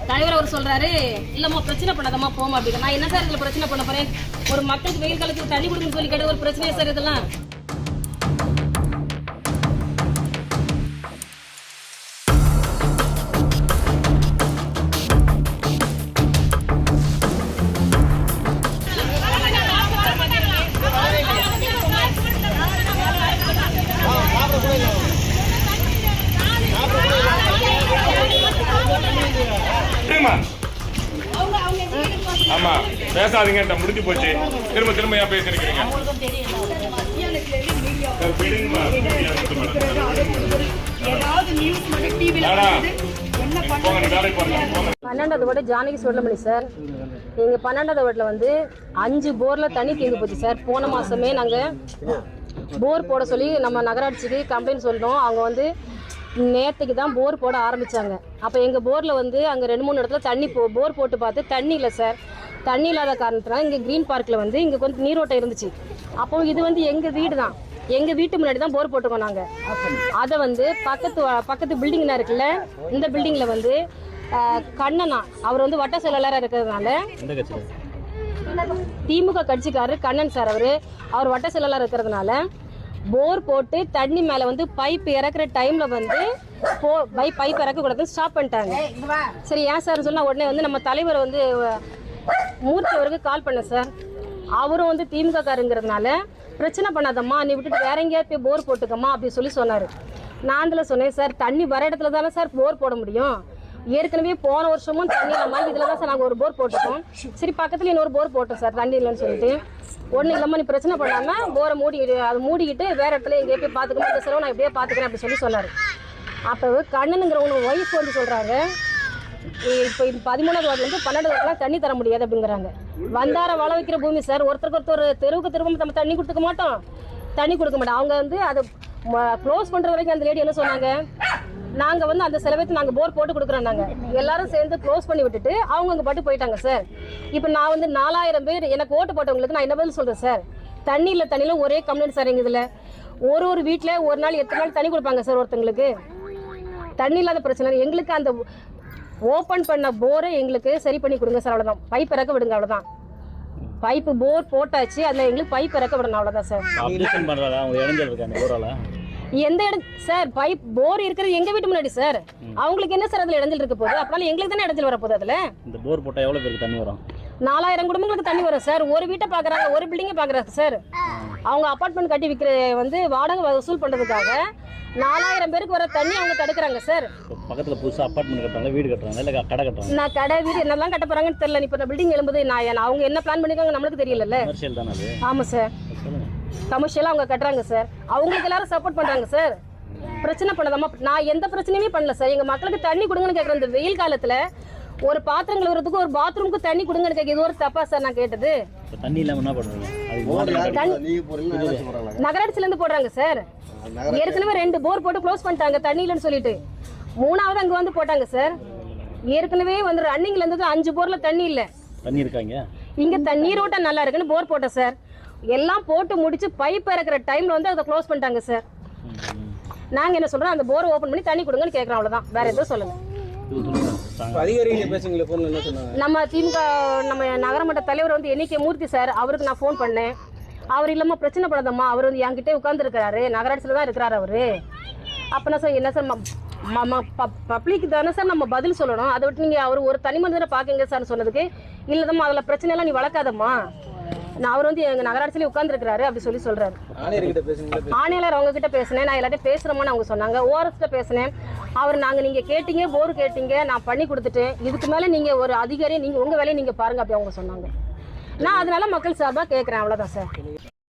தலைவர் அவர் சொல்றாரு இல்லம்மா பிரச்சனை பண்ணாதம்மா போமா அப்படின்னு. நான் என்ன சார் இதுல பிரச்சனை பண்ண போறேன்? ஒரு மக்களுக்கு வெயில் காலத்துக்கு தண்ணி கொடுக்குன்னு சொல்லி கேட்டு ஒரு பிரச்சனையா சார் இதெல்லாம்? ஆமா பேசாதீங்க, முடிஞ்சு போச்சு. திரும்ப திரும்ப ஏன் பேசிருக்கீங்க? பன்னெண்டாவது வார்டு ஜானகி சுடலமணி சார். எங்க 12வது வார்டில் வந்து 5 போர்ல தண்ணி தீர்ந்து போச்சு சார். போன மாசமே நாங்க போர் போட சொல்லி நம்ம நகராட்சிக்கு கம்ப்ளைண்ட் சொல்லிட்டோம். அவங்க வந்து நேற்றுக்கு தான் போர் போட ஆரம்பித்தாங்க. அப்போ எங்கள் போரில் வந்து அங்கே 2-3 இடத்துல தண்ணி போர் போட்டு பார்த்து தண்ணி இல்லை சார். தண்ணி இல்லாத காரணத்தினால இங்கே க்ரீன் பார்க்கில் வந்து இங்கே கொஞ்சம் நீரோட்டம் இருந்துச்சு. அப்போ இது வந்து எங்கள் வீடு தான், எங்கள் வீட்டு முன்னாடி தான் போர் போட்டுக்கோம் நாங்கள். அதை வந்து பக்கத்து பில்டிங்னா இருக்குல்ல, இந்த பில்டிங்கில் வந்து கண்ணனா அவர் வந்து வட்ட செயலாளராக இருக்கிறதுனால திமுக கட்சிக்காரர் கண்ணன் சார், அவர் வட்ட செயலாளராக இருக்கிறதுனால போர் போட்டு தண்ணி மேலே வந்து பைப் இறக்குற டைமில் வந்து பைப் இறக்க கூடாது ஸ்டாப் பண்ணிட்டாங்க. சரி ஏன் சார் சொன்னா உடனே வந்து நம்ம தலைவர் வந்து மூர்த்தி அவருக்கு கால் பண்ணேன் சார். அவரும் வந்து திமுக காரங்கிறதுனால பிரச்சனை பண்ணாதம்மா, நீ விட்டுட்டு வேற எங்கேயாவது போய் போர் போட்டுக்கம்மா அப்படி சொல்லி சொன்னார். நான் அதில் சொன்னேன் சார், தண்ணி வர இடத்துல தானே சார் போர் போட முடியும். ஏற்கனவே போன வருஷமும் தண்ணி இல்லாமல் இதில் தான் சார் நாங்கள் ஒரு போர் போட்டுக்கோம். சரி பக்கத்தில் இன்னொரு போர் போட்டோம் சார், தண்ணி இல்லைன்னு சொல்லிட்டு. ஒன்றும் இல்லாமல் நீ பிரச்சனை பண்ணாமல் போரை மூடிக்கிட்டு வேறு இடத்துல எங்கேயே போய் பார்த்துக்கணும், இந்த செலவு நான் எப்படியே பார்த்துக்கிறேன் அப்படி சொல்லி சொன்னார். அப்போ கண்ணனுங்கிறவங்க ஒய்ஃப் வந்து சொல்கிறாங்க, இப்போ 13வது வார்டுலேருந்து 12வது வார்டுலாம் தண்ணி தர முடியாது அப்படிங்கிறாங்க. வந்தார வள வைக்கிற பூமி சார், ஒருத்தருக்கு ஒருத்தர் தெருவுக்கு நம்ம தண்ணி கொடுத்துக்க மாட்டோம், தண்ணி கொடுக்க மாட்டோம். அவங்க வந்து அதை க்ளோஸ் பண்ணுற வரைக்கும் அந்த லேடி என்ன சொன்னாங்க, நாங்கள் வந்து அந்த செலவத்தை நாங்கள் போர் போட்டு கொடுக்குறோம், நாங்கள் எல்லாரும் சேர்ந்து க்ளோஸ் பண்ணி விட்டுட்டு அவங்க அங்கே பாட்டு போயிட்டாங்க சார். இப்போ நான் வந்து 4000 பேர் எனக்கு ஓட்டு போட்டவங்களுக்கு நான் என்ன பதில் சொல்கிறேன் சார்? தண்ணியில் ஒரே கம்ப்ளைண்ட் சார். எங்கள் இதில் ஒரு வீட்டில் ஒரு நாள் எத்தனை நாள் தண்ணி கொடுப்பாங்க சார் ஒருத்தங்களுக்கு? தண்ணி இல்லாத பிரச்சனை. எங்களுக்கு அந்த ஓப்பன் பண்ண போரை எங்களுக்கு சரி பண்ணி கொடுங்க சார், அவ்வளோதான். பைப் இறக்க விடுங்க, அவ்வளோதான். பைப்பு போர் போட்டாச்சு, அதில் எங்களுக்கு பைப் இறக்க விடணும், அவ்வளோதான் சார். எந்த இடம் சார்? பைப் போர் இருக்கிறது எங்க வீட்டு முன்னாடி சார். அவங்களுக்கு என்ன சார் அதுல இடைஞ்சல் இருக்க போகுது? அப்படினால எங்களுக்கு தானே இடைஞ்சல் வர போகுது. அதுல இந்த போர் போட்டா எவ்வளவு பேருக்கு தண்ணி வரும்? 4000 குடும்பங்களுக்கு தண்ணி வரும் சார். ஒரு வீட்டை பாக்குறாங்க, ஒரு பில்டிங்கை பாக்குறாங்க சார். அவங்க அபார்ட்மெண்ட் கட்டி விற்கிற வந்து வாடகை வசூல் பண்றதுக்காக 4000 பேருக்கு வர தண்ணி அவங்க தடுக்கிறாங்க சார். பக்கத்துல புதுசா அபார்ட்மெண்ட் கட்டுறாங்க, வீடு கட்டுறாங்க, இல்ல கடை கட்டுறாங்க. நான் கடை வீடு என்னெல்லாம் கட்ட போறாங்கன்னு தெரியல. இப்ப பில்டிங் எழும்புது, நான் அவங்க என்ன பிளான் பண்ணிருக்காங்க நம்மளுக்கு தெரியல. கமர்ஷியல் தானே அது? ஆமா சார், கமர்ஷியலா அவங்க கட்டுறாங்க சார். அவங்களுக்கு எல்லாரும் சப்போர்ட் பண்றாங்க சார். பிரச்சனை பண்ணதாமா, நான் எந்த பிரச்சனையுமே பண்ணல சார். எங்க மக்களுக்கு தண்ணி கொடுங்கன்னு கேட்கறேன். இந்த வெயில் காலத்துல ஒரு பாத்திரம் கழுவுறதுக்கு ஒரு பாத்ரூமுக்கு தண்ணி கொடுங்கன்னு கேட்க இது ஒரு தப்பா சார்? நான் கேட்டது தண்ணி இல்லாம என்ன பண்றீங்க? நகராட்சியில இருந்து போடுறாங்க சார். ஏற்கனவே 2 போர் போட்டு க்ளோஸ் பண்ணிட்டாங்க தண்ணி இல்லைன்னு சொல்லிட்டு. 3வது அங்க வந்து போட்டாங்க சார். ஏற்கனவே வந்து ரன்னிங்ல இருந்தது 5 போர்ல தண்ணி இல்ல. தண்ணி இருக்காங்க இங்க நீரோட்டம் நல்லா இருக்குன்னு போர் போட்டேன் சார். எல்லாம் போட்டு முடிச்சு பைப் இறக்குற டைம்ல வந்து அதை க்ளோஸ் பண்ணிட்டாங்க சார். நாங்க என்ன சொல்றோம், அந்த போரை ஓபன் பண்ணி தண்ணி கொடுங்கன்னு கேட்கறோம், அவ்வளவுதான். வேற எதுவும் சொல்லுங்க. நம்ம திமுக நம்ம நகரமன்ற தலைவர் வந்து எண்ணிக்கை மூர்த்தி சார், அவருக்கு நான் ஃபோன் பண்ணேன். அவர் இல்லாம பிரச்சனை பண்ணாதம்மா, அவர் வந்து என்கிட்ட உட்கார்ந்து இருக்கிறாரு, நகராட்சியில தான் இருக்கிறாரு அவரு. அப்பனா சார் என்ன சார், பப்ளிக் தானே சார் நம்ம பதில் சொல்லணும். அதை விட்டு நீங்க அவர் ஒரு தனி மனிதனை பாக்குங்க சார் சொன்னதுக்கு, இல்லதம்மா அதுல பிரச்சனை எல்லாம் நீ வளர்க்காதம்மா, நான் அவர் வந்து எங்க நகராட்சியில உட்கார்ந்து இருக்கிறாரு அப்படி சொல்லி சொல்றாரு. ஆணையாளர் அவங்க கிட்ட பேசினேன், நான் எல்லாத்தையும் பேசுறோமான்னு அவங்க சொன்னாங்க. ஓஆர்எஸ் கிட்ட பேசினேன். அவர் நீங்க கேட்டீங்க, போர் கேட்டீங்க, நான் பண்ணி கொடுத்துட்டேன், இதுக்கு மேல நீங்க ஒரு அதிகாரி, நீங்க உங்க வேலையை நீங்க பாருங்க அப்படி அவங்க சொன்னாங்க. நான் அதனால மக்கள் சார்பா கேட்கிறேன், அவ்வளவுதான் சார்.